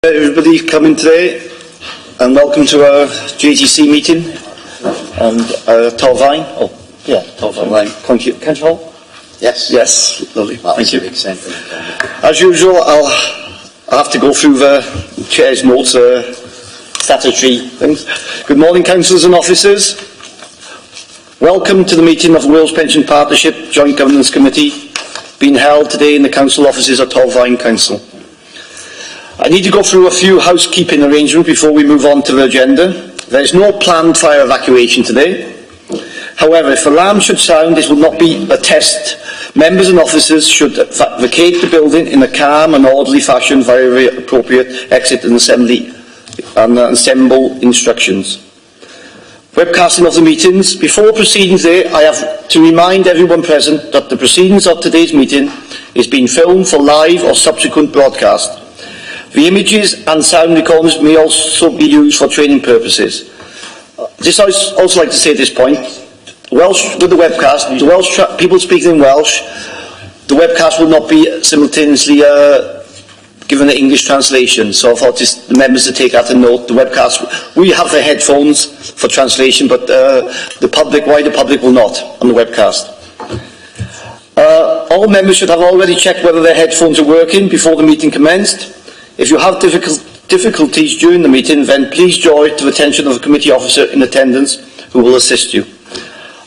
Everybody coming today, and welcome to our JGC meeting and Torvine. Oh, yeah, Torvine. Thank you. Can you hold? Yes. Yes, lovely. Well, thank you. As usual, I'll have to go through the chair's notes, statutory things. Good morning, councillors and officers. Welcome to the meeting of the Wales Pension Partnership Joint Governance Committee, being held today in the council offices at Torvine Council. I need to go through a few housekeeping arrangements before we move on to the agenda. There is no planned fire evacuation today. However, if alarm should sound, this will not be a test. Members and officers should vacate the building in a calm and orderly fashion via the appropriate exit and assemble instructions. Webcasting of the meetings. Before proceeding today, I have to remind everyone present that the proceedings of today's meeting is being filmed for live or subsequent broadcast. The images and sound recordings may also be used for training purposes. Just also like to say at this point, Welsh with the webcast, the Welsh people speaking in Welsh, the webcast will not be simultaneously given the English translation. So I thought just the members to take that to note. The webcast, we have the headphones for translation, but the wider public will not on the webcast. All members should have already checked whether their headphones are working before the meeting commenced. If you have difficulties during the meeting, then please draw it to the attention of a committee officer in attendance who will assist you.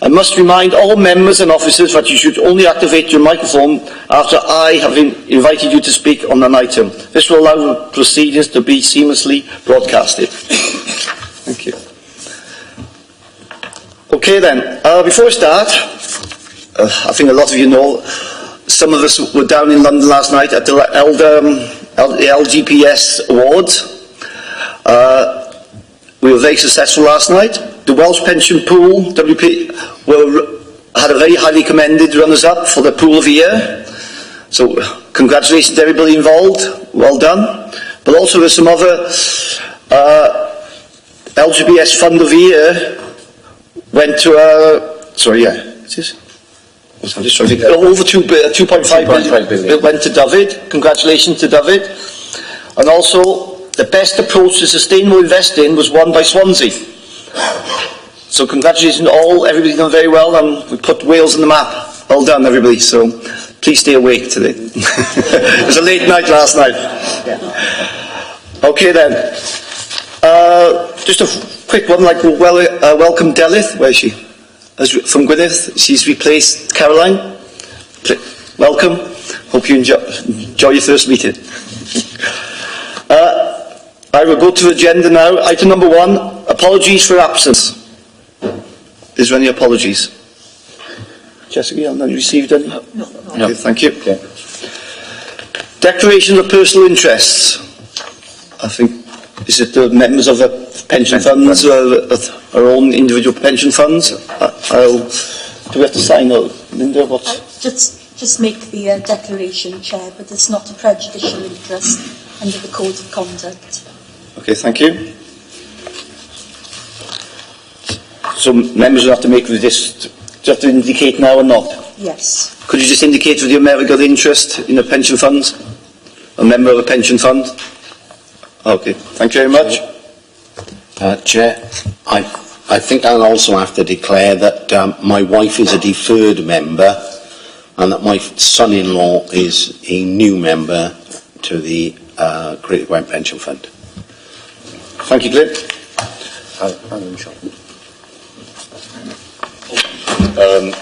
I must remind all members and officers that you should only activate your microphone after I have invited you to speak on an item. This will allow the proceedings to be seamlessly broadcasted. Thank you. Okay then, before I start, I think a lot of you know, some of us were down in London last night at the LGPS Awards. We were very successful last night. The Welsh Pension Pool, WP, had a very highly commended runners-up for the Pool of the Year. So congratulations to everybody involved. Well done. But also there's some other LGPS Fund of the Year went to I'm just trying to think. Over 2.5 billion went to David. Congratulations to David. And also, the best approach to sustainable investing was won by Swansea. So congratulations to all. Everybody's done very well, and we put Wales on the map. Well done, everybody. So please stay awake today. It was a late night last night. Okay then. Just a quick one. Welcome Delith. Where is she? From Gwynedd. She's replaced Caroline. Welcome. Hope you enjoy your first meeting. I will go to the agenda now. Item number 1, apologies for absence. Is there any apologies? Jessica, you haven't received any? No. Okay, thank you. Okay. Declaration of personal interests. I think, is it the members of the pension funds, our own individual pension funds? Do we have to sign up? Linda, what's... Just make the declaration, Chair, but it's not a prejudicial interest under the Code of Conduct. Okay, thank you. So members will have to make this, do you have to indicate now or not? Yes. Could you just indicate whether you've got interest in the pension funds? A member of a pension fund? Okay, thank you very much. Chair, I think I'll also have to declare that my wife is a deferred member and that my son-in-law is a new member to the Great Gwent Pension Fund. Thank you, Glenn.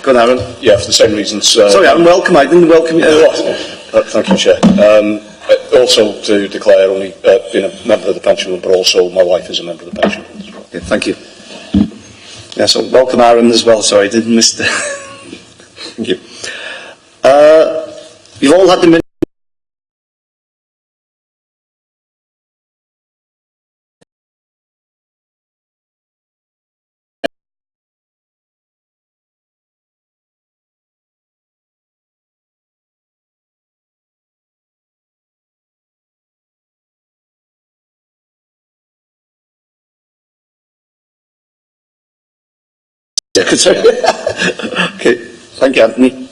Go on, Aaron. Yeah, for the same reasons. Sorry, Aaron, welcome. I didn't welcome you. Thank you, Chair. Also to declare only being a member of the pension fund, but also my wife is a member of the pension fund as well. Okay, thank you. Yeah, so welcome Aaron as well. Sorry, I didn't miss the... Thank you. You've all had the minute. Okay, thank you, Anthony.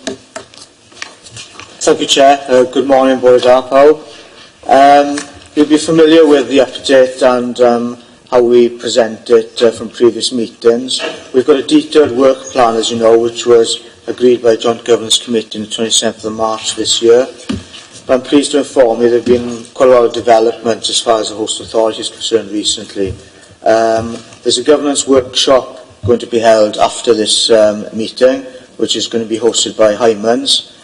Thank you, Chair. Good morning, boys and girls. You'll be familiar with the update and how we present it from previous meetings. We've got a detailed work plan, as you know, which was agreed by Joint Governance Committee on the 27th of March this year. But I'm pleased to inform you there have been quite a lot of developments as far as the host authority is concerned recently. There's a governance workshop going to be held after this meeting, which is going to be hosted by Hymans.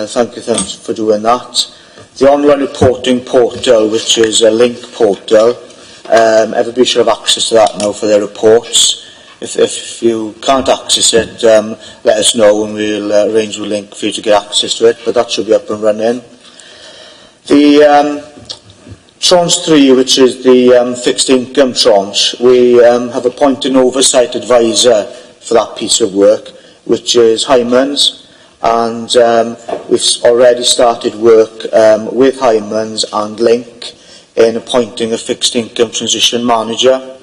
Thank you for doing that. The online reporting portal, which is a link portal, everybody should have access to that now for their reports. If you can't access it, let us know and we'll arrange a link for you to get access to it, but that should be up and running. The Tranche 3, which is the fixed income tranche, we have appointed an oversight advisor for that piece of work, which is Hymans, and we've already started work with Hymans and Link in appointing a fixed income transition manager.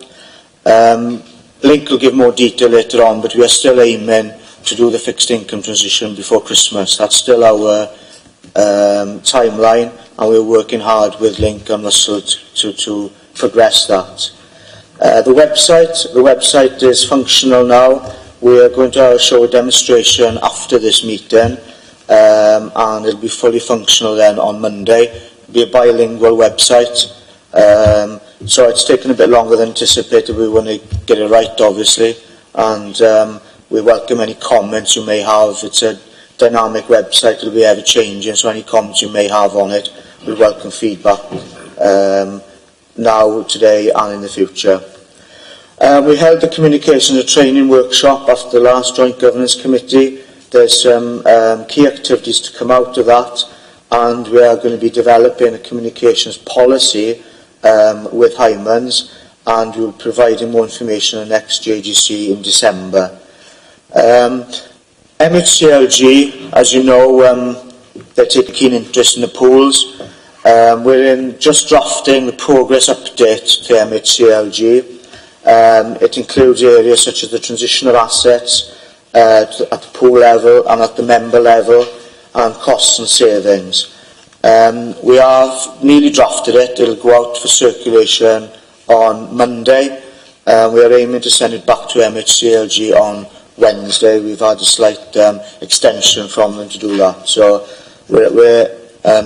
Link will give more detail later on, but we are still aiming to do the fixed income transition before Christmas. That's still our timeline, and we're working hard with Link and Russell to progress that. The website is functional now. We are going to show a demonstration after this meeting, and it'll be fully functional then on Monday. It'll be a bilingual website, so it's taken a bit longer than anticipated. We want to get it right, obviously, and we welcome any comments you may have. It's a dynamic website, it'll be ever changing, so any comments you may have on it, we welcome feedback now, today and in the future. We held the communications and training workshop after the last Joint Governance Committee. There's some key activities to come out of that, and we are going to be developing a communications policy with Hymans, and we'll be providing more information on the next JGC in December. MHCLG, as you know, they take a keen interest in the pools. We're just drafting the progress update to MHCLG. It includes areas such as the transitional assets at the pool level and at the member level, and costs and savings. We have nearly drafted it. It'll go out for circulation on Monday. We are aiming to send it back to MHCLG on Wednesday. We've had a slight extension from them to do that. So we're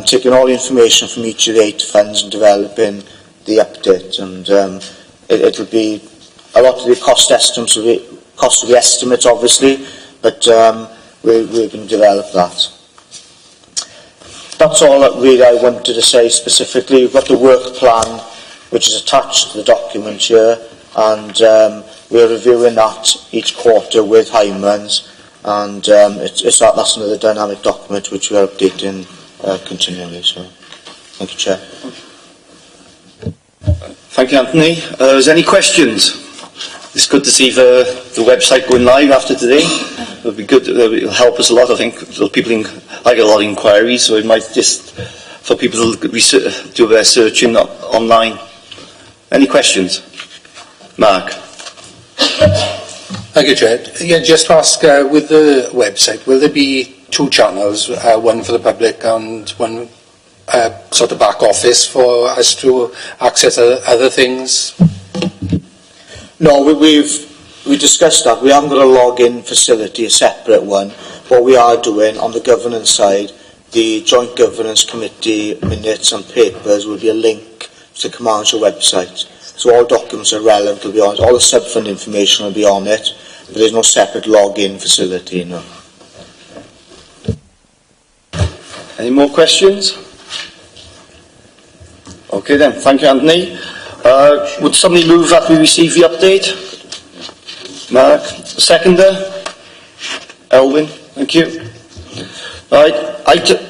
taking all the information from each of the 8 funds and developing the update. And it'll be a lot of the cost estimates, cost of the estimates, obviously, but we're going to develop that. That's all that really I wanted to say specifically. We've got the work plan, which is attached to the document here, and we're reviewing that each quarter with Hymans, and that's another dynamic document which we're updating continually. So, thank you, Chair. Thank you, Anthony. Is there any questions? It's good to see the website going live after today. It'll be good. It'll help us a lot. I think I get a lot of inquiries, so it might just for people to do their searching online. Any questions? Mark. Thank you, Chair. Yeah, just to ask, with the website, will there be 2 channels, one for the public and one sort of back office for us to access other things? No, we discussed that. We haven't got a login facility, a separate one. What we are doing on the governance side, the Joint Governance Committee minutes and papers will be a link to the Commercial website. So all documents are relevant will be on it. All the sub-fund information will be on it, but there's no separate login facility, no. Any more questions? Okay then, thank you, Anthony. Would somebody move that we receive the update? Mark, seconder? Elwyn, thank you. Right,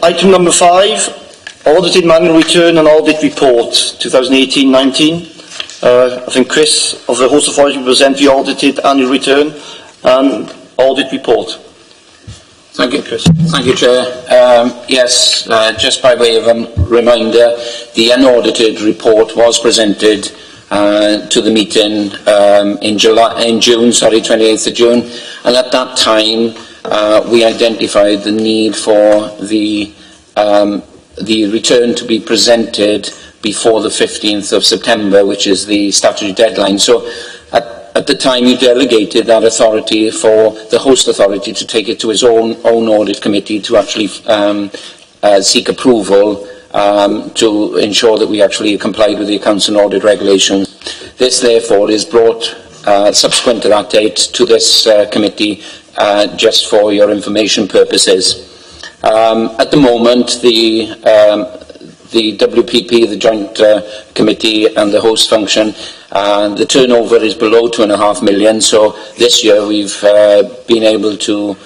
item number 5, audited manual return and audit report 2018-19. I think Chris of the Host Authority will present the audited annual return and audit report. Thank you, Chris. Thank you, Chair. Yes, just by way of a reminder, the unaudited report was presented to the meeting in June, 28th of June, and at that time we identified the need for the return to be presented before the 15th of September, which is the statutory deadline. So at the time, you delegated that authority for the host authority to take it to its own audit committee to actually seek approval to ensure that we actually complied with the accounts and audit regulations. This, therefore, is brought subsequent to that date to this committee just for your information purposes. At the moment, the WPP, the Joint Committee and the host function, the turnover is below 2.5 million, so this year we've been able to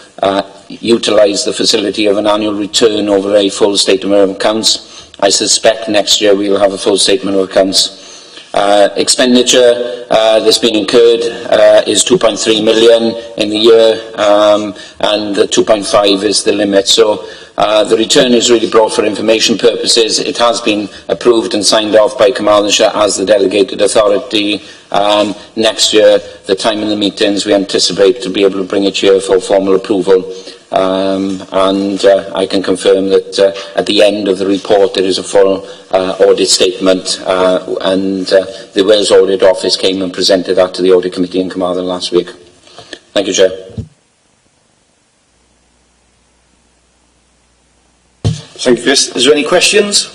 utilise the facility of an annual return over a full statement of accounts. I suspect next year we will have a full statement of accounts. Expenditure that's been incurred is 2.3 million in the year, and the 2.5 is the limit. So the return is really brought for information purposes. It has been approved and signed off by Carmarthenshire as the delegated authority. Next year, the time in the meetings, we anticipate to be able to bring it here for formal approval. And I can confirm that at the end of the report there is a full audit statement, and the Wales Audit Office came and presented that to the Audit Committee in Carmarthen last week. Thank you, Chair. Thank you, Chris. Is there any questions?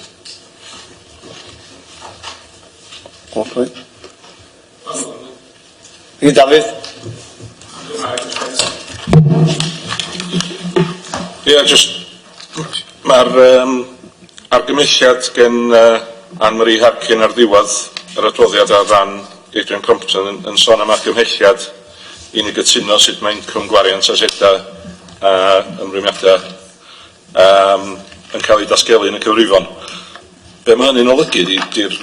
Okay. Thank you, David. Mae'r argymelliad gen Anne-Marie Harkin ar ddiwedd yr adroddiad ar ran Adrian Compton yn sôn am argymhelliad i ni gytuno sut mae incwm gwariant asedau ymrwymiadau yn cael ei datgelu yn y cyfrifon. Be mae hynny'n olygu di'r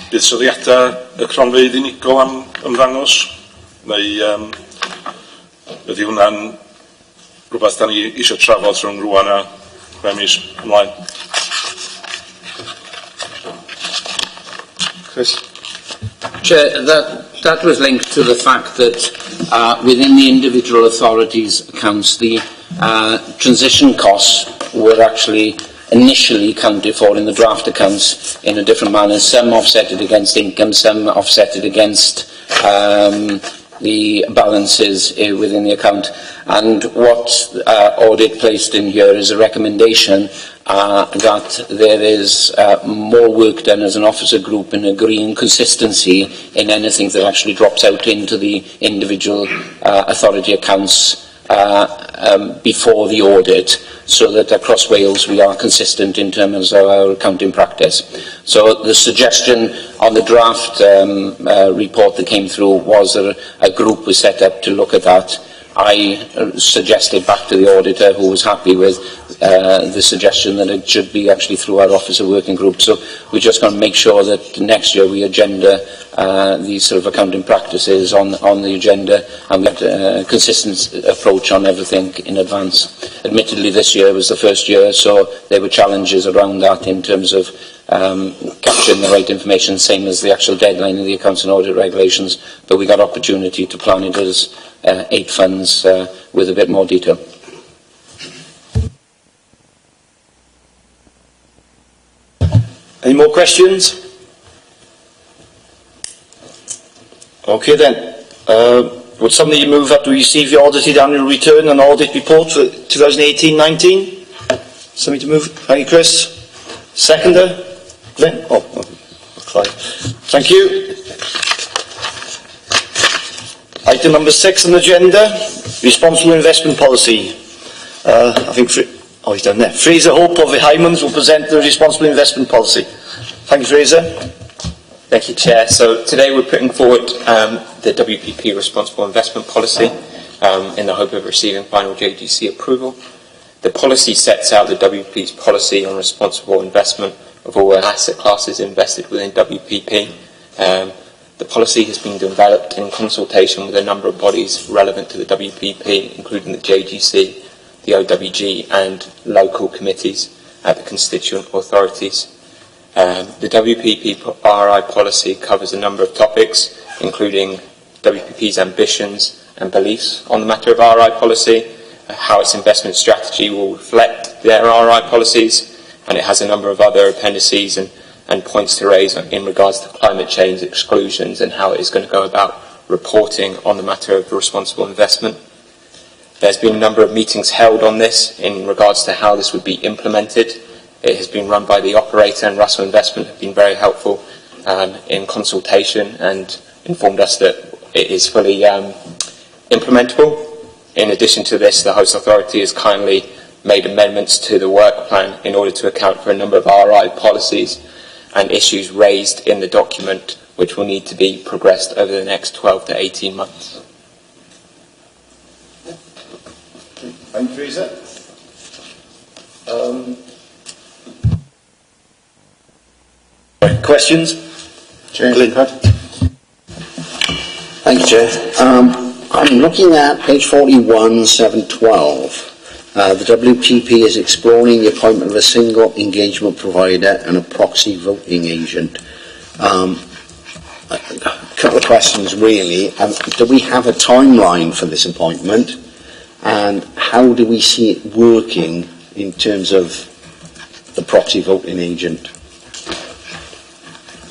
buddsoddiadau y cronfeydd unigol am ymddangos? Neu ydy hwnna'n rhywbeth da ni eisiau trafod rhwng rwan a 6 mis ymlaen? Chris? Chair, that was linked to the fact that within the individual authorities' accounts, the transition costs were actually initially accounted for in the draft accounts in a different manner. Some offsetted against income, some offsetted against the balances within the account. And what audit placed in here is a recommendation that there is more work done as an officer group in agreeing consistency in anything that actually drops out into the individual authority accounts before the audit, so that across Wales we are consistent in terms of our accounting practice. So the suggestion on the draft report that came through was that a group was set up to look at that. I suggested back to the auditor, who was happy with the suggestion that it should be actually through our officer working group. So we're just going to make sure that next year we agenda these sort of accounting practices on the agenda, and we have a consistent approach on everything in advance. Admittedly, this year was the first year, so there were challenges around that in terms of capturing the right information, same as the actual deadline in the accounts and audit regulations, but we got opportunity to plan it as 8 funds with a bit more detail. Any more questions? Okay then. Would somebody move that we receive the audited annual return and audit report for 2018-19? Somebody to move? Thank you, Chris. Seconder? Glenn? Oh, Clive. Thank you. Item number 6 on the agenda, responsible investment policy. I think, he's done there. Fraser Hope of the Hymans will present the responsible investment policy. Thank you, Fraser. Thank you, Chair. So today we're putting forward the WPP responsible investment policy in the hope of receiving final JGC approval. The policy sets out the WPP's policy on responsible investment of all asset classes invested within WPP. The policy has been developed in consultation with a number of bodies relevant to the WPP, including the JGC, the OWG and local committees at the constituent authorities. The WPP RI policy covers a number of topics, including WPP's ambitions and beliefs on the matter of RI policy, how its investment strategy will reflect their RI policies, and it has a number of other appendices and and points to raise in regards to climate change exclusions and how it is going to go about reporting on the matter of responsible investment. There's been a number of meetings held on this in regards to how this would be implemented. It has been run by the operator, and Russell Investment have been very helpful in consultation and informed us that it is fully implementable. In addition to this, the host authority has kindly made amendments to the work plan in order to account for a number of RI policies and issues raised in the document, which will need to be progressed over the next 12 to 18 months. Thank you, Teresa. Questions? Glyn. Thank you, Chair. I'm looking at page 41, 712. The WPP is exploring the appointment of a single engagement provider and a proxy voting agent. A couple of questions, really. Do we have a timeline for this appointment? And how do we see it working in terms of the proxy voting agent?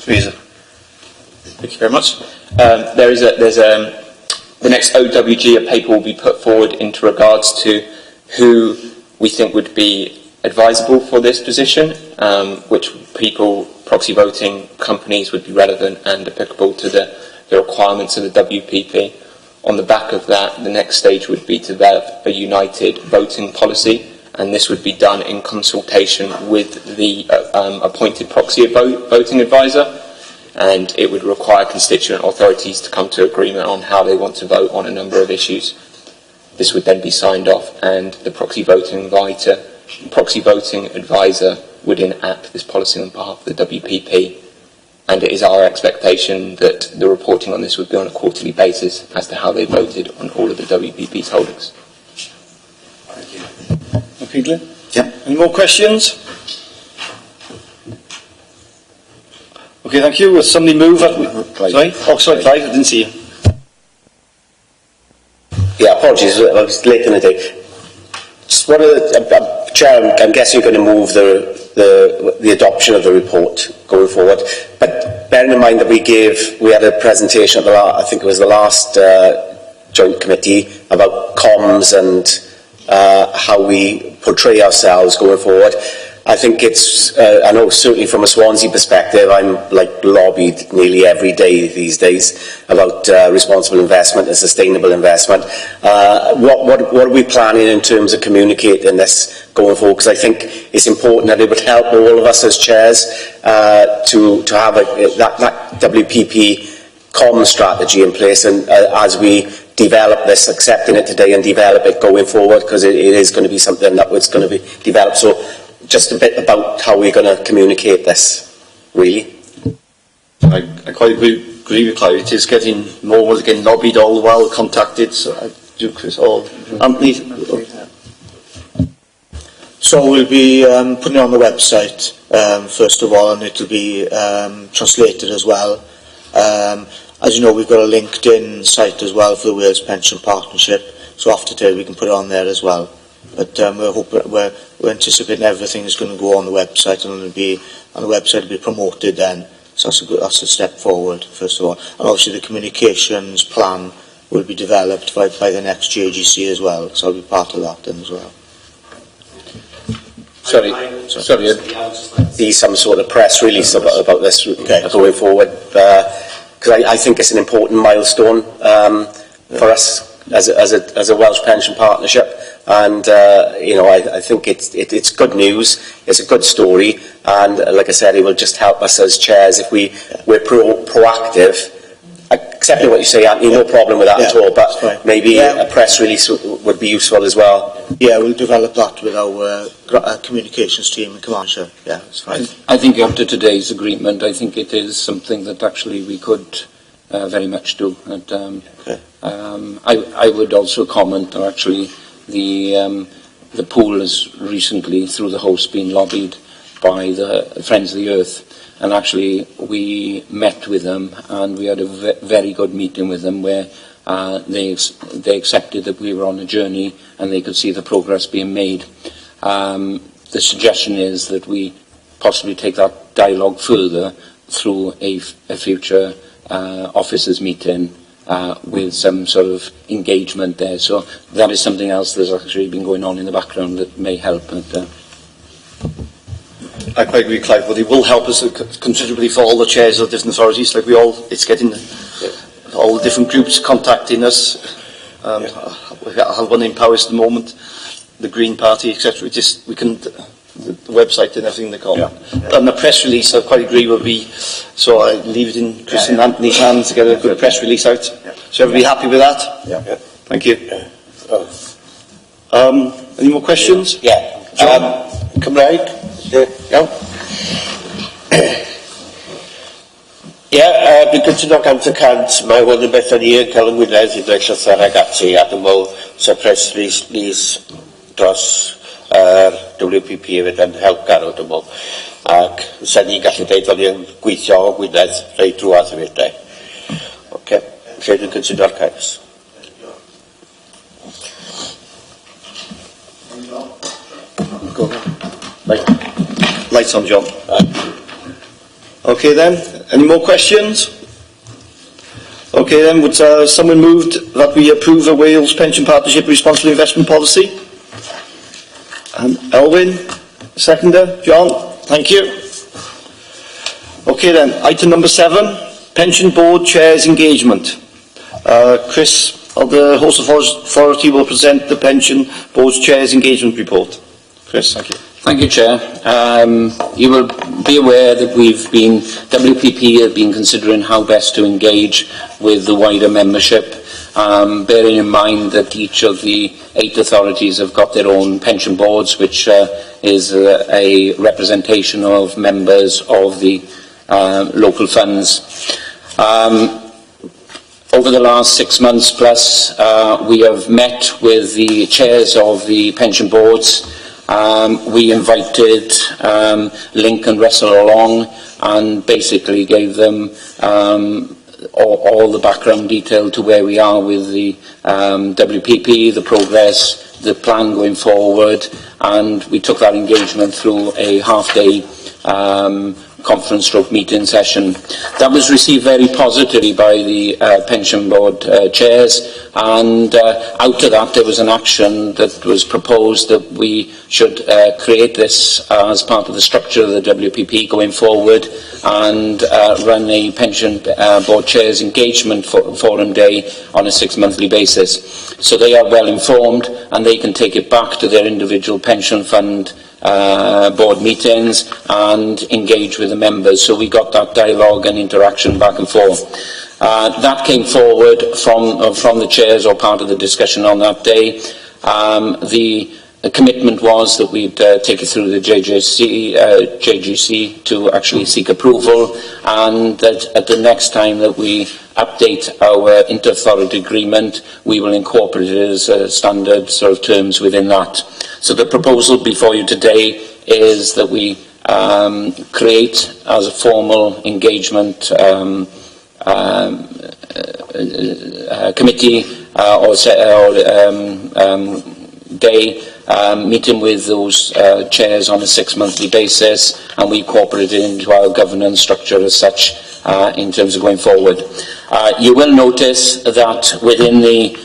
Teresa. Thank you very much. The next OWG, a paper will be put forward into regards to who we think would be advisable for this position, which people, proxy voting companies would be relevant and applicable to the requirements of the WPP. On the back of that, the next stage would be to develop a united voting policy, and this would be done in consultation with the appointed proxy voting advisor, and it would require constituent authorities to come to agreement on how they want to vote on a number of issues. This would then be signed off, and the proxy voting advisor would enact this policy on behalf of the WPP. And it is our expectation that the reporting on this would be on a quarterly basis as to how they voted on all of the WPP's holdings. Thank you. Okay, Glyn? Yeah. Any more questions? Okay, thank you. Will somebody move? Sorry? Oh, sorry, Clive, I didn't see you. Yeah, apologies, I was late in the day. Just what are the, Chair, I'm guessing you're going to move the adoption of the report going forward. But bearing in mind that we had a presentation at I think it was the last joint committee about comms and how we portray ourselves going forward. I think it's, I know certainly from a Swansea perspective, I'm lobbied nearly every day these days about responsible investment and sustainable investment. What are we planning in terms of communicating this going forward? Because I think it's important that it would help all of us as chairs to have that WPP common strategy in place, and as we develop this, accepting it today and develop it going forward, because it is going to be something that was going to be developed. So just a bit about how we're going to communicate this, really. I quite agree with Clive. It is getting more, getting lobbied all the while, contacted. So I do, Chris, or Anthony. So we'll be putting it on the website first of all, and it'll be translated as well. As you know, we've got a LinkedIn site as well for the Wales Pension Partnership. So after today, we can put it on there as well. But we're anticipating everything is going to go on the website, and it'll be on the website. It'll be promoted then. So that's a step forward, first of all. And obviously, the communications plan will be developed by the next JGC as well. So I'll be part of that then as well. Sorry. Be some sort of press release about this going forward, because I think it's an important milestone for us as a Welsh Pension Partnership. And I think it's good news. It's a good story, and like I said, it will just help us as chairs if we're proactive. Accepting what you say, Anthony, no problem with that at all. But maybe a press release would be useful as well. Yeah, we'll develop that with our communications team in Command. Yeah, it's fine. I think after today's agreement, I think it is something that actually we could very much do. And, I would also comment, or actually, the pool has recently, through the host, been lobbied by the Friends of the Earth, and actually we met with them and we had a very good meeting with them where they accepted that we were on a journey and they could see the progress being made. The suggestion is that we possibly take that dialogue further through a future officers meeting with some sort of engagement there. So that is something else that's actually been going on in the background that may help. I quite agree, Clive, but it will help us considerably for all the chairs of different authorities. Like it's getting all the different groups contacting us. We have one in Powys at the moment, the Green Party, etc. We can the website and everything they call it. And the press release, I quite agree, will be. So I leave it in Chris and Anthony's hands to get a good press release out. So everybody happy with that? Yeah. Thank you. Any more questions? Yeah. John? Cymraeg? Dwi'n cytuno 100%. Mae hwn yn beth ni yn cael ymwynedd i ddweud llythyr ag ati, a dwi'n meddwl sy'n press release dros WPP fydd yn helpgar o dwi'n meddwl. Ac sy'n ni'n gallu dweud fod ni'n gweithio o Gwynedd rei drwad y fydd. Lle dwi'n cytuno'r cais. Go ahead. Lights on, John. Okay then, any more questions? Okay then, would someone move that we approve the Wales Pension Partnership Responsible Investment Policy? Elwyn, seconder. John, thank you. Okay then, item number 7, Pension Board Chairs Engagement. Chris of the Host Authority will present the Pension Board's Chairs Engagement Report. Chris, thank you. Thank you, Chair. You will be aware that WPP have been considering how best to engage with the wider membership, bearing in mind that each of the 8 authorities have got their own pension boards, which is a representation of members of the local funds. Over the last 6 months plus, we have met with the chairs of the pension boards. We invited Link and Russell along and basically gave them all the background detail to where we are with the WPP, the progress, the plan going forward, and we took that engagement through a half-day conference meeting session. That was received very positively by the pension board chairs, and out of that there was an action that was proposed that we should create this as part of the structure of the WPP going forward and run a pension board chairs engagement forum day on a 6-monthly basis. So they are well informed and they can take it back to their individual pension fund board meetings and engage with the members. So we got that dialogue and interaction back and forth. That came forward from the chairs or part of the discussion on that day. The commitment was that we'd take it through the JGC to actually seek approval, and that at the next time that we update our inter-authority agreement, we will incorporate it as standard sort of terms within that. So the proposal before you today is that we create as a formal engagement committee or day, meeting with those chairs on a 6-monthly basis, and we incorporate it into our governance structure as such in terms of going forward. You will notice that within the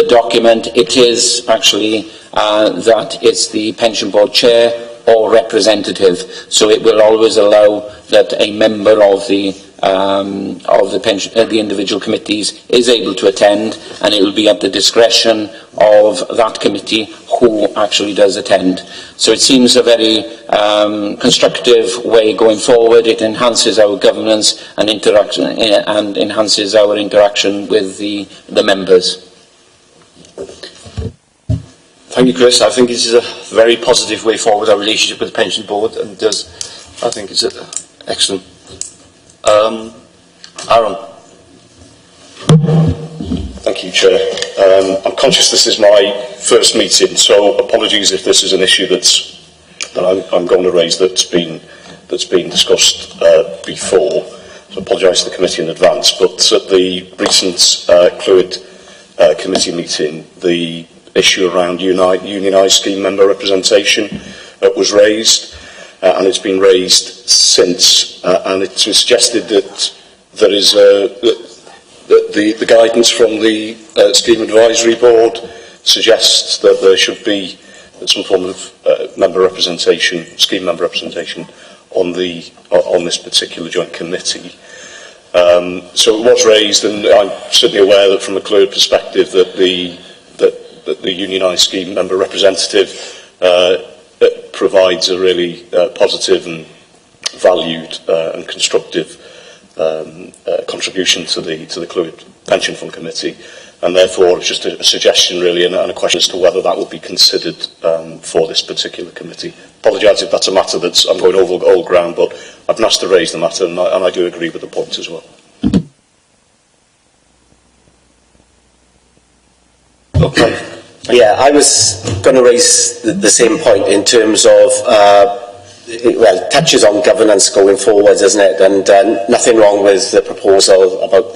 document it is actually that it's the pension board chair or representative, so it will always allow that a member of the individual committees is able to attend, and it will be at the discretion of that committee who actually does attend. So it seems a very constructive way going forward. It enhances our governance and interaction, and enhances our interaction with the members. Thank you, Chris. I think this is a very positive way forward, our relationship with the pension board, and I think it's excellent. Aaron. Thank you, Chair. I'm conscious this is my first meeting, so apologies if this is an issue that I'm going to raise that's been discussed before. So I apologise to the committee in advance. But at the recent Clwyd committee meeting, the issue around unionised scheme member representation was raised. and it's been raised since, and it's suggested that there is the guidance from the Scheme Advisory Board suggests that there should be some form of member representation, scheme member representation on this particular joint committee. So it was raised, and I'm certainly aware that from a clear perspective that the unionised scheme member representative provides a really positive and valued and constructive contribution to the Clwyd Pension Fund Committee, and therefore it's just a suggestion really and a question as to whether that would be considered for this particular committee. Apologise if that's a matter that's I'm going over old ground, but I've been asked to raise the matter, and I do agree with the point as well. Okay. Yeah, I was going to raise the same point in terms of, well, it touches on governance going forward, isn't it? And nothing wrong with the proposal about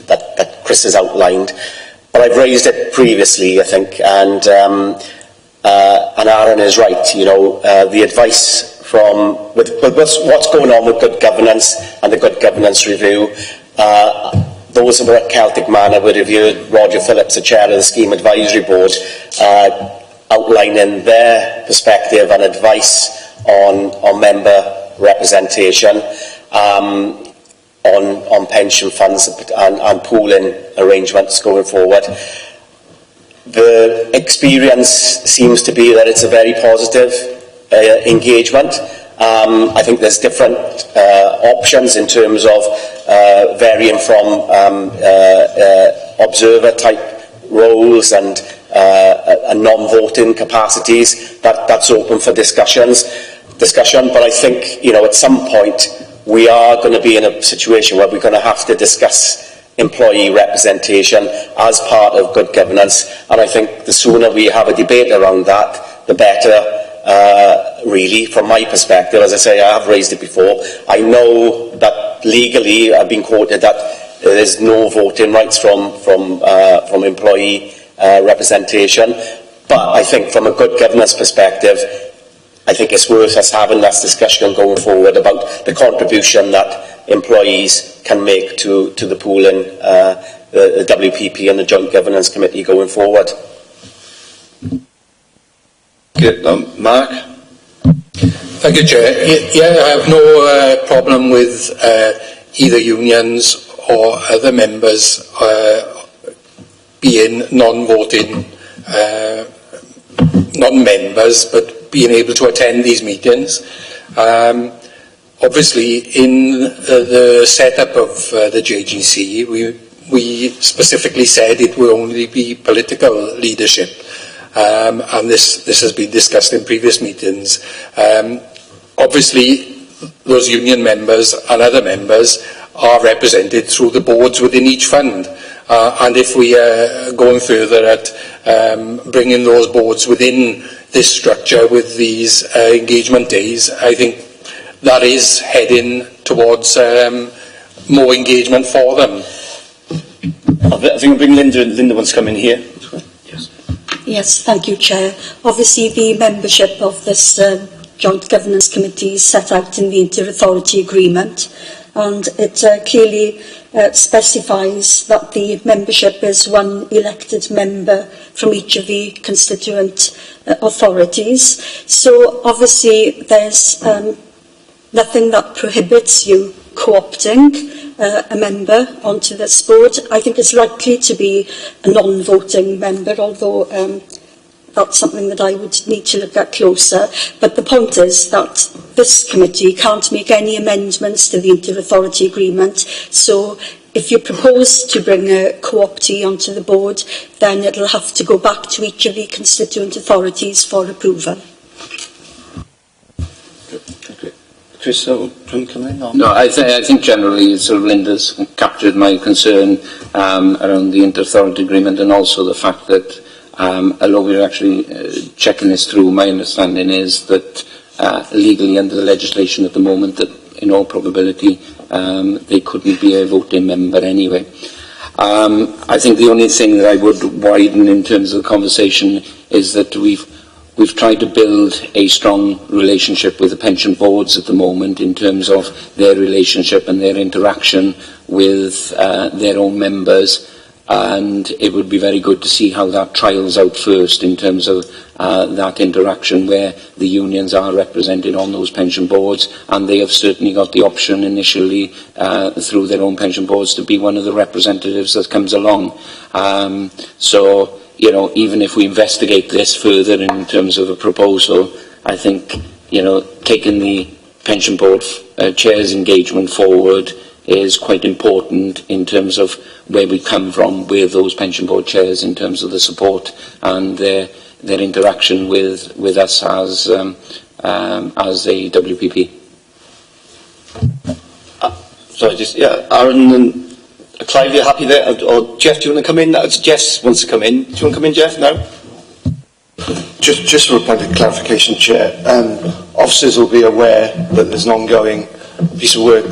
that Chris has outlined. But I've raised it previously, I think, and Aaron is right. You know, the advice from with what's going on with good governance and the good governance review. Those who were at Celtic Manor would have heard Roger Phillips, the chair of the Scheme Advisory Board, outlining their perspective and advice on member representation, on pension funds and pooling arrangements going forward. The experience seems to be that it's a very positive engagement. I think there's different options in terms of varying from observer type roles and non-voting capacities. That's open for discussion. But I think, you know, at some point we are going to be in a situation where we're going to have to discuss employee representation as part of good governance, and I think the sooner we have a debate around that, the better. Really, from my perspective, as I say, I have raised it before. I know that legally, I've been quoted that there's no voting rights from employee representation. But I think, from a good governance perspective, I think it's worth us having that discussion going forward about the contribution that employees can make to the pooling, the WPP and the Joint Governance Committee going forward. Mark? Thank you, Chair. Yeah, I have no problem with either unions or other members being non-voting, non-members, but being able to attend these meetings. Obviously, in the setup of the JGC, we specifically said it will only be political leadership. And this has been discussed in previous meetings. Obviously, those union members and other members are represented through the boards within each fund. And if we are going further at bringing those boards within this structure with these engagement days, I think that is heading towards more engagement for them. I think we'll bring Linda. Linda wants to come in here. Yes, thank you, Chair. Obviously, the membership of this Joint Governance Committee is set out in the Inter-Authority Agreement, and it clearly specifies that the membership is one elected member from each of the constituent authorities. So, obviously, there's nothing that prohibits you co-opting a member onto this board. I think it's likely to be a non-voting member, although that's something that I would need to look at closer. But the point is that this committee can't make any amendments to the Inter-Authority Agreement. So if you propose to bring a co-optee onto the board, then it'll have to go back to each of the constituent authorities for approval. Chris, come in on? No, I think generally sort of Linda's captured my concern around the Inter-Authority Agreement, and also the fact that although we're actually checking this through, my understanding is that legally under the legislation at the moment that in all probability they couldn't be a voting member anyway. I think the only thing that I would widen in terms of the conversation is that we've we've tried to build a strong relationship with the pension boards at the moment in terms of their relationship and their interaction with their own members, and it would be very good to see how that trials out first in terms of that interaction where the unions are represented on those pension boards, and they have certainly got the option initially through their own pension boards to be one of the representatives that comes along. So, you know, even if we investigate this further in terms of a proposal, I think, you know, taking the pension board chair's engagement forward is quite important in terms of where we come from with those pension board chairs in terms of the support and their interaction with us as a WPP. Sorry, just, yeah, Aaron and Clive, you're happy there? Or Jeff, do you want to come in? Jeff wants to come in. Do you want to come in, Jeff? No? Just for a point of clarification, Chair, officers will be aware that there's an ongoing piece of work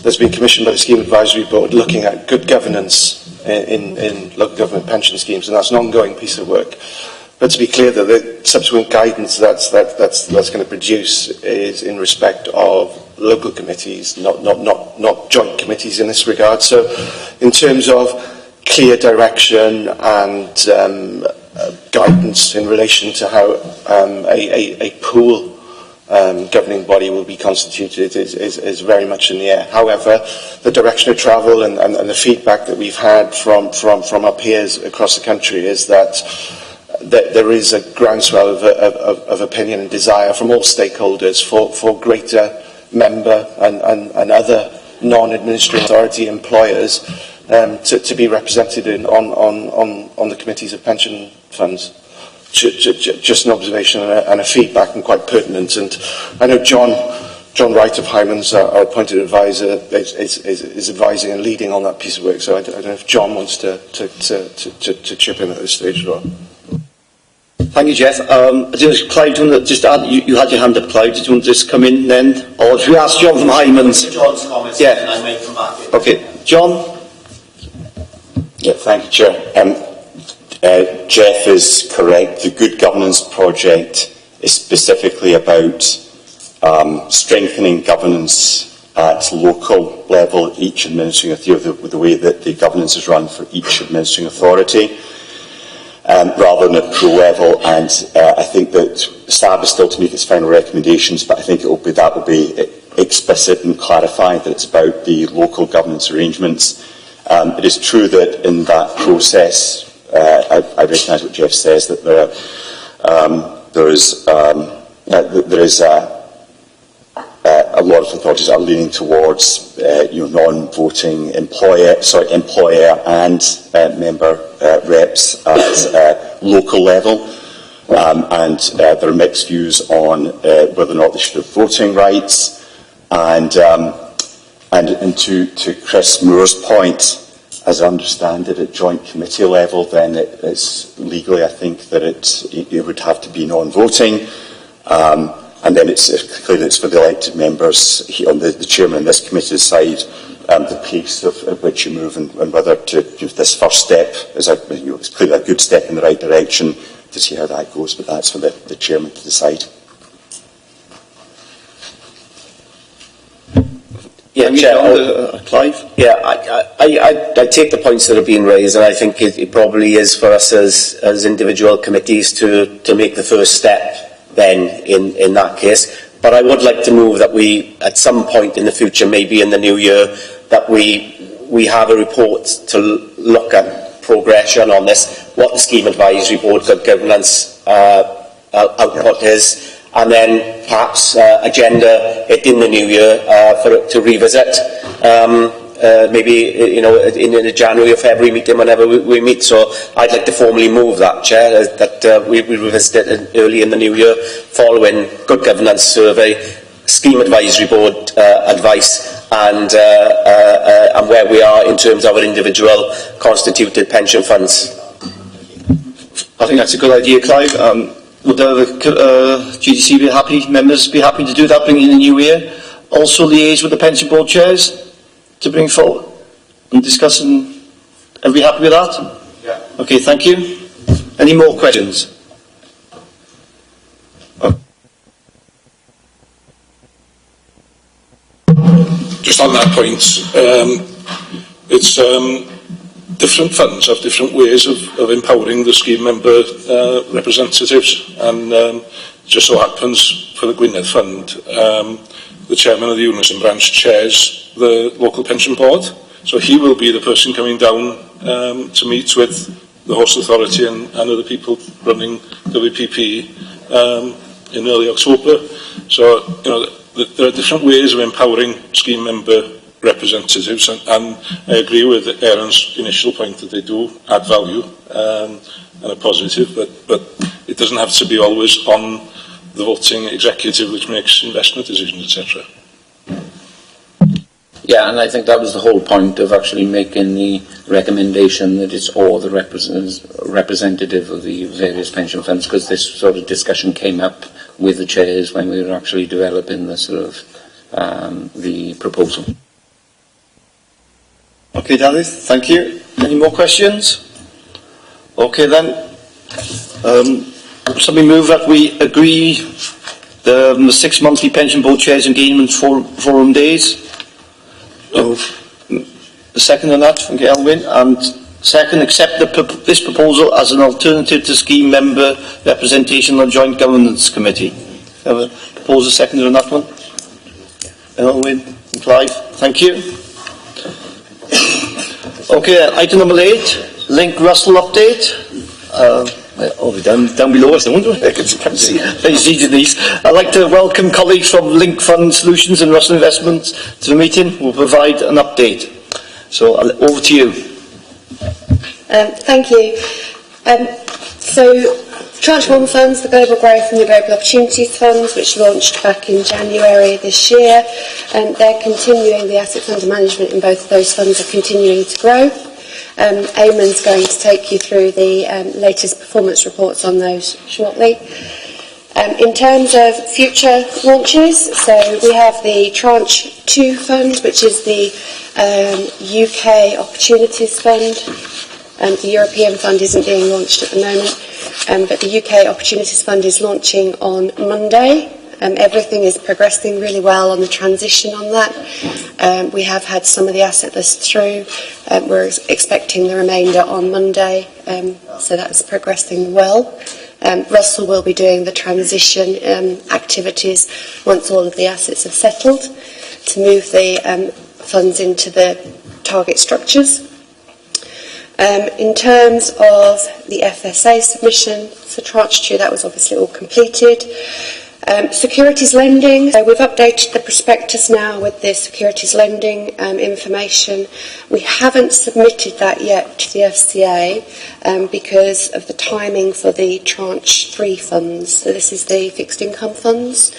that's been commissioned by the Scheme Advisory Board looking at good governance in local government pension schemes, and that's an ongoing piece of work. But to be clear, that the subsequent guidance that's going to produce is in respect of local committees, not joint committees in this regard. So, in terms of clear direction and guidance in relation to how a pool governing body will be constituted is very much in the air. However, the direction of travel and the feedback that we've had from our peers across the country is that there is a groundswell of opinion and desire from all stakeholders for greater member and other non-administrative authority employers to be represented on the committees of pension funds. Just an observation and a feedback, and quite pertinent. And I know John Wright of Hyman's, our appointed advisor, is advising and leading on that piece of work. So I don't know if John wants to chip in at this stage as well. Thank you, Jeff. Clive, do you want to just add? You had your hand up, Clive. Did you want to just come in then, or should we ask John from Hyman's? John's comments, yeah. and I may come back in. Okay, John. Yeah, thank you, Chair. Jeff is correct. The Good Governance Project is specifically about strengthening governance at local level, each administering authority, the way that the governance is run for each administering authority, rather than at pro level. And I think that SAB is still to make its final recommendations, but I think that will be explicit and clarified that it's about the local governance arrangements. It is true that in that process, I recognise what Jeff says, that there is a lot of authorities are leaning towards non-voting employer and member reps at local level, and there are mixed views on whether or not they should have voting rights. And to Chris Moore's point, as I understand it, at joint committee level, then it's legally, I think, that it would have to be non-voting. And then it's clear that it's for the elected members on the chairman in this committee to decide the pace at which you move and whether to this first step is it's clearly a good step in the right direction to see how that goes, but that's for the chairman to decide. Yeah, Chair, Clive? Yeah, I take the points that are being raised, and I think it probably is for us as individual committees to make the first step then in that case. But I would like to move that we, at some point in the future, maybe in the new year, that we have a report to look at progression on this, what the Scheme Advisory Board Good Governance output is, and then perhaps agenda it in the new year for it to revisit. Maybe in a January or February meeting, whenever we meet. So I'd like to formally move that, Chair, that we revisit it early in the new year, following Good Governance Survey, Scheme Advisory Board advice, and where we are in terms of our individual constituted pension funds. I think that's a good idea, Clive. Would the GDC be happy, members be happy to do that, bring in the new year? Also liaise with the pension board chairs to bring forward and discuss, and are we happy with that? Yeah. Okay, thank you. Any more questions? just on that point, it's different funds have different ways of empowering the scheme member representatives, and just so happens for the Gwynedd Fund, the chairman of the Unison branch chairs the local pension board, so he will be the person coming down to meet with the host authority and other people running WPP in early October. So, you know, there are different ways of empowering scheme member representatives, and I agree with Aaron's initial point that they do add value and are positive, but it doesn't have to be always on the voting executive which makes investment decisions, etc. Yeah, and I think that was the whole point of actually making the recommendation that it's all the representative of the various pension funds, because this sort of discussion came up with the chairs when we were actually developing the sort of the proposal. Okay, Dave, thank you. Any more questions? Okay then. Somebody move that we agree the 6 monthly pension board chairs engagement forum days. The second on that, thank you, Elwyn. And second, accept this proposal as an alternative to scheme member representation on joint governance committee. Have a proposal second on that one? Elwyn and Clive, thank you. Okay, item number 8, Link Russell update. Down below us, don't we? I can see. Thanks, Denise. I'd like to welcome colleagues from Link Fund Solutions and Russell Investments to the meeting. We'll provide an update. So, over to you. Thank you. So, Tranche 1 funds, the Global Growth and the Global Opportunities Funds, which launched back in January this year, and they're continuing, the assets under management in both of those funds are continuing to grow. Eamon's going to take you through the latest performance reports on those shortly. In terms of future launches, so we have the Tranche 2 fund, which is the UK Opportunities Fund. The European fund isn't being launched at the moment, but the UK Opportunities Fund is launching on Monday. Everything is progressing really well on the transition on that. We have had some of the asset lists through. We're expecting the remainder on Monday, so that's progressing well. Russell will be doing the transition activities once all of the assets have settled to move the funds into the target structures. In terms of the FSA submission for Tranche 2, that was obviously all completed. Securities lending, so we've updated the prospectus now with the securities lending information. We haven't submitted that yet to the FCA because of the timing for the Tranche 3 funds. So this is the fixed income funds.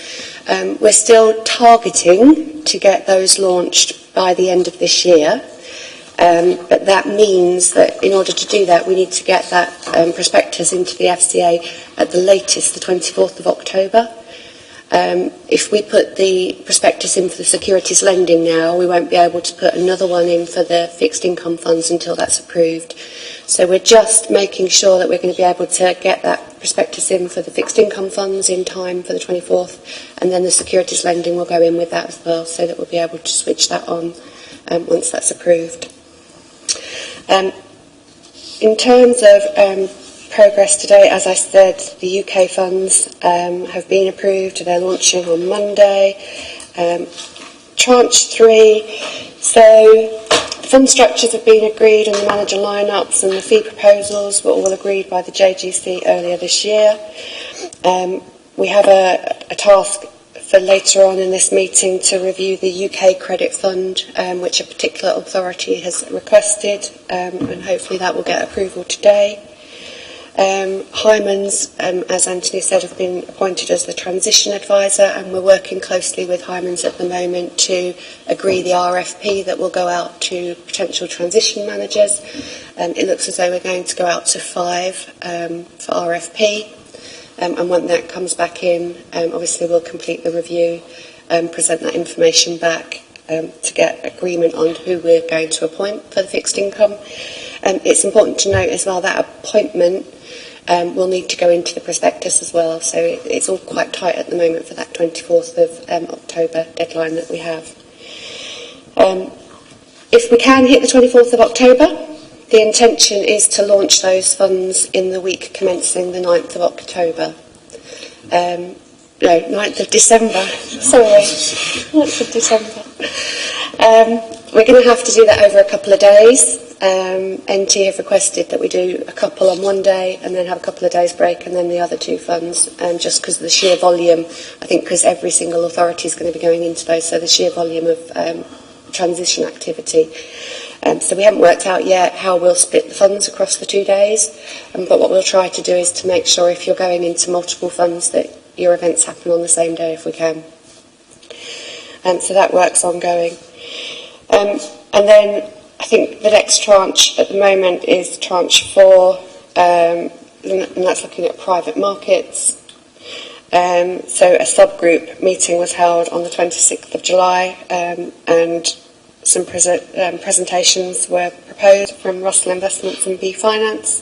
We're still targeting to get those launched by the end of this year. But that means that in order to do that, we need to get that prospectus into the FCA at the latest, the 24th of October. If we put the prospectus in for the securities lending now, we won't be able to put another one in for the fixed income funds until that's approved. So we're just making sure that we're going to be able to get that prospectus in for the fixed income funds in time for the 24th, and then the securities lending will go in with that as well, so that we'll be able to switch that on once that's approved. In terms of progress today, as I said, the UK funds have been approved. They're launching on Monday. Tranche 3, so fund structures have been agreed and the manager lineups and the fee proposals were all agreed by the JGC earlier this year. We have a task for later on in this meeting to review the UK Credit Fund, which a particular authority has requested, and hopefully that will get approval today. Hymans, as Anthony said, have been appointed as the transition advisor, and we're working closely with Hymans at the moment to agree the RFP that will go out to potential transition managers. It looks as though we're going to go out to 5 for RFP. And when that comes back in, obviously we'll complete the review, present that information back to get agreement on who we're going to appoint for the fixed income. It's important to note as well that appointment will need to go into the prospectus as well, so it's all quite tight at the moment for that 24th of October deadline that we have. If we can hit the 24th of October, the intention is to launch those funds in the week commencing the 9th of October. No, 9th of December. Sorry, 9th of December. We're going to have to do that over a couple of days. NT have requested that we do a couple on one day and then have a couple of days break and then the other two funds, just because of the sheer volume, I think because every single authority is going to be going into those, so the sheer volume of transition activity. So we haven't worked out yet how we'll split the funds across the 2 days, but what we'll try to do is to make sure if you're going into multiple funds that your events happen on the same day if we can. So that work's ongoing. And then I think the next tranche at the moment is tranche 4, and that's looking at private markets. So a subgroup meeting was held on the 26th of July, and some presentations were proposed from Russell Investments and B Finance,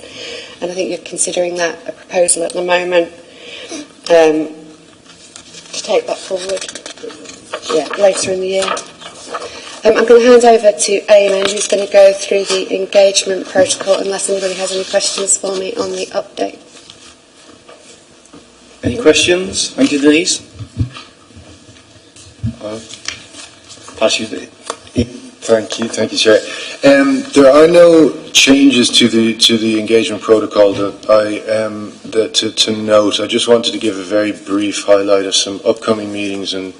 and I think you're considering that a proposal at the moment to take that forward later in the year. I'm going to hand over to Eamon, who's going to go through the engagement protocol, unless anybody has any questions for me on the update. Any questions? Thank you, Denise. Pass you the... Thank you, Chair. There are no changes to the engagement protocol to note. I just wanted to give a very brief highlight of some upcoming meetings and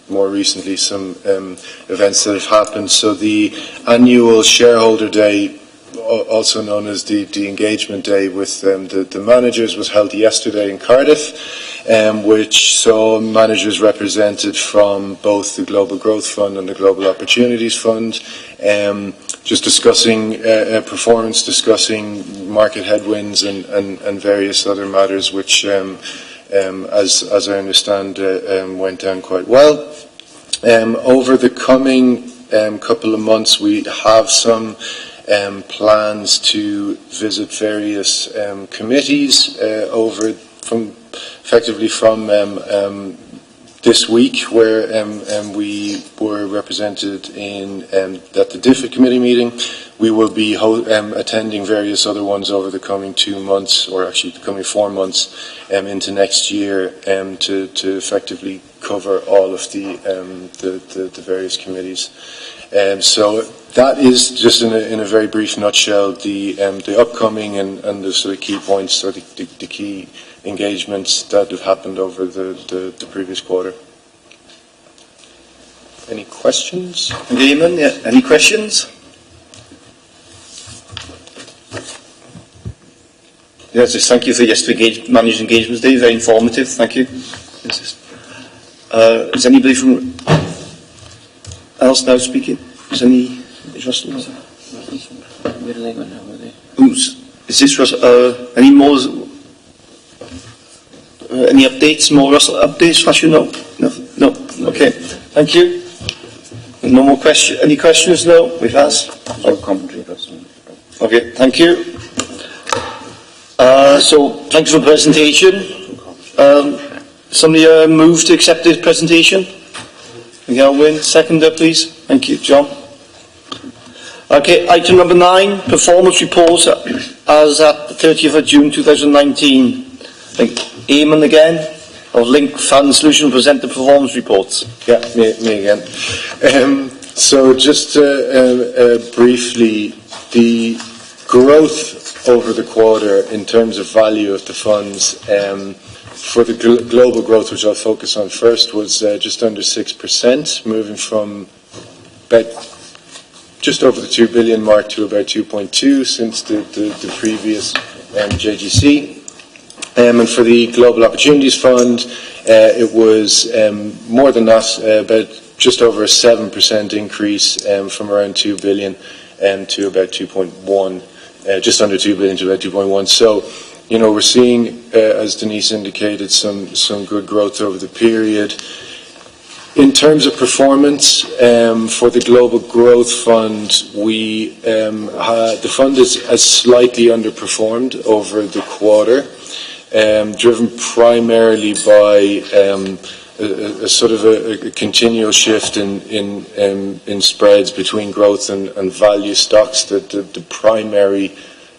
more recently some events that have happened. So the annual shareholder day, also known as the engagement day with the managers, was held yesterday in Cardiff, which saw managers represented from both the Global Growth Fund and the Global Opportunities Fund, just discussing performance, discussing market headwinds and various other matters which as I understand went down quite well. Over the coming couple of months we have some plans to visit various committees effectively from this week, where we were represented in at the DIFID committee meeting. We will be attending various other ones over the coming 2 months, or actually the coming 4 months into next year, to effectively cover all of the various committees. So that is just in a very brief nutshell the upcoming and the sort of key points, or the key engagements that have happened over the previous quarter. Any questions? Eamon, yeah. Any questions? Yes, just thank you for yesterday's Managed Engagements Day. Very informative. Thank you. Is anybody from else now speaking? Is Russell? Where do they go now? Is this Russell? Any more? Any updates? More Russell updates? Fashion? No. Okay. Thank you. No more questions. Any questions? No. We've asked. No commentary, Russell. Okay. Thank you. So thanks for the presentation. Somebody move to accept this presentation. Win. Seconder, please. Thank you, John. Okay, item number 9, performance reports as at the 30th of June 2019. Eamon again, of Link Fund Solution, present the performance reports. Yeah, me again. So just briefly, the growth over the quarter in terms of value of the funds for the global growth, which I'll focus on first, was just under 6%, moving from about just over the 2 billion mark to about 2.2 since the previous JGC. And for the Global Opportunities Fund, it was more than that, about just over a 7% increase from around 2 billion to about 2.1, just under 2 billion to about 2.1. So, we're seeing, as Denise indicated, some good growth over the period. In terms of performance, for the Global Growth Fund, the fund has slightly underperformed over the quarter, driven primarily by sort of a continual shift in spreads between growth and value stocks. The primary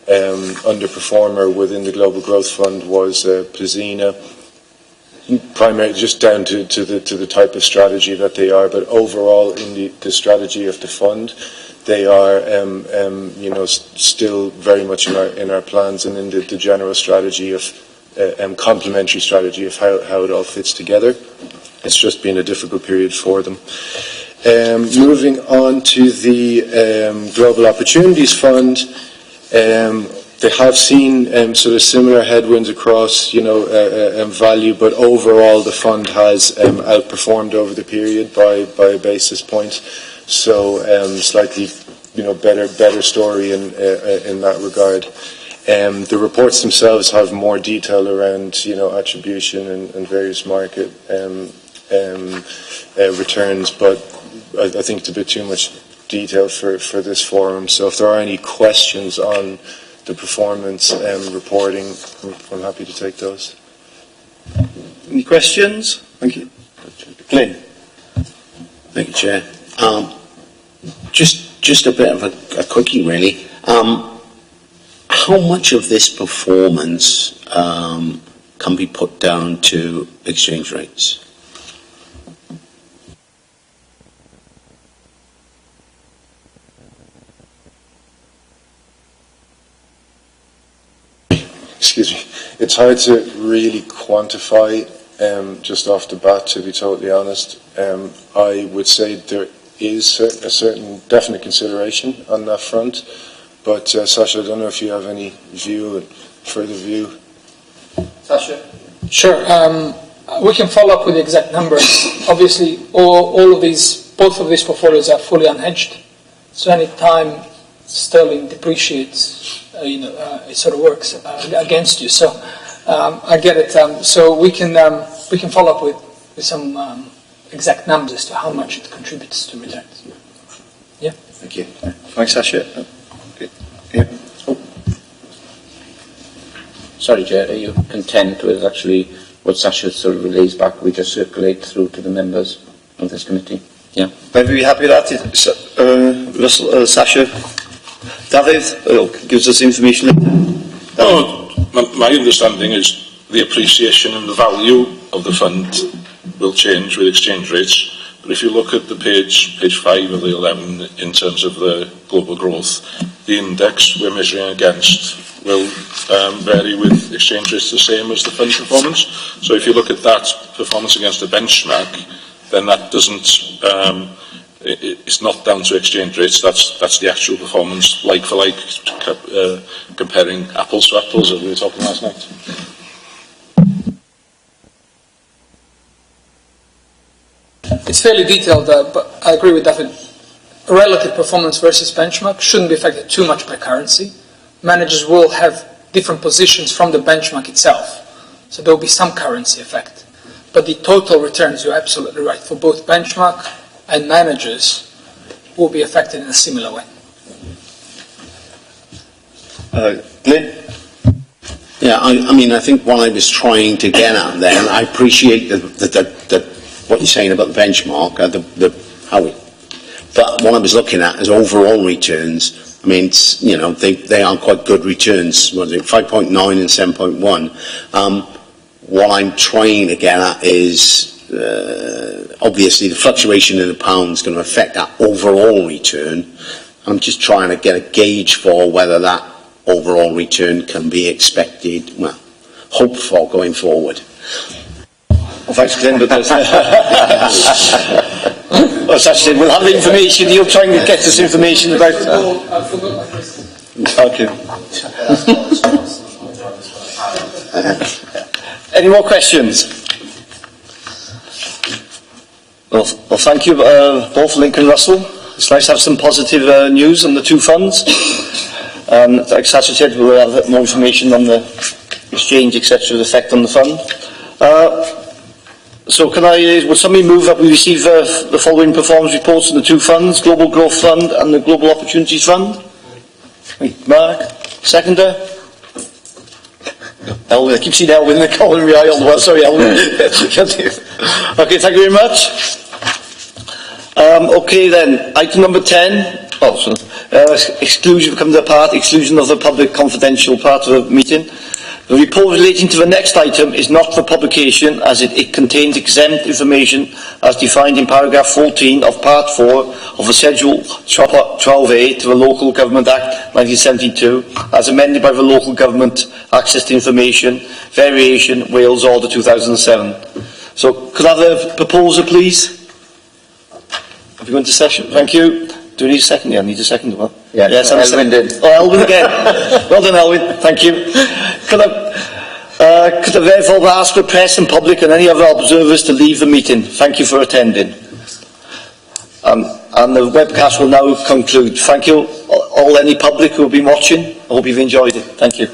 underperformer within the Global Growth Fund was Pzena, primarily just down to the type of strategy that they are, but overall in the strategy of the fund, they are still very much in our plans and in the general strategy of complementary strategy of how it all fits together. It's just been a difficult period for them. Moving on to the Global Opportunities Fund, they have seen sort of similar headwinds across, value, but overall the fund has outperformed over the period by a basis point. So slightly, better story in that regard. The reports themselves have more detail around, attribution and various market returns, but I think it's a bit too much detail for this forum. So if there are any questions on the performance reporting, I'm happy to take those. Any questions? Thank you. Glyn. Thank you, Chair. Just a bit of a quickie, really. How much of this performance can be put down to exchange rates? Excuse me. It's hard to really quantify just off the bat, to be totally honest. I would say there is a certain definite consideration on that front. But Sasha, I don't know if you have any further view. Sasha? Sure. We can follow up with the exact numbers. Obviously, both of these portfolios are fully unhedged. So any time sterling depreciates, it sort of works against you. So I get it. So we can follow up with some exact numbers as to how much it contributes to returns. Yeah. Thank you. Thanks, Sasha. Yeah. Oh. Sorry, Chair, are you content with actually what Sasha sort of relays back? We just circulate through to the members of this committee. Yeah. Maybe we happy with that? Russell, Sasha, David gives us information. My understanding is the appreciation and the value of the fund will change with exchange rates. But if you look at the page 5 of the 11, in terms of the global growth, the index we're measuring against will vary with exchange rates the same as the fund performance. So if you look at that performance against the benchmark, then that doesn't, it's not down to exchange rates, that's the actual performance, like for like, comparing apples to apples, as we were talking last night. It's fairly detailed, but I agree with David. Relative performance versus benchmark shouldn't be affected too much by currency. Managers will have different positions from the benchmark itself, so there will be some currency effect. But the total returns, you're absolutely right, for both benchmark and managers will be affected in a similar way. Glyn? Yeah, I think what I was trying to get at there, and I appreciate what you're saying about the benchmark, but what I was looking at is overall returns. I mean, they are quite good returns. What is it, 5.9 and 7.1? What I'm trying to get at is, obviously, the fluctuation in the pound is going to affect that overall return. I'm just trying to get a gauge for whether that overall return can be expected, hoped for going forward. Well, thanks, Glyn, but as I said, we'll have the information. You're trying to get us information about... Okay. Any more questions? Well, thank you both, Lincoln and Russell. It's nice to have some positive news on the two funds. Like Sasha said, we'll have more information on the exchange, etc., the effect on the fund. So would somebody move that we receive the following performance reports on the two funds, Global Growth Fund and the Global Opportunities Fund? Mark, seconder? Elwyn, I keep seeing Elwyn in the corner of my eye all the while. Sorry, Elwyn. Okay, thank you very much. Okay then, item number 10. Oh, so, exclusion comes to part, exclusion of the public confidential part of the meeting. The report relating to the next item is not for publication as it contains exempt information as defined in paragraph 14 of part 4 of the Schedule 12A to the Local Government Act 1972 as amended by the Local Government Access to Information Variation Wales Order 2007. So could I have a proposal please? If you go into session, thank you. Do we need a second? Yeah, I need a second. Well, Yeah, yes, Elwyn did. Oh, Elwyn again. Well done, Elwyn. Thank you. Could I therefore ask the press and public and any other observers to leave the meeting? Thank you for attending. And the webcast will now conclude. Thank you, all any public who have been watching. I hope you've enjoyed it. Thank you.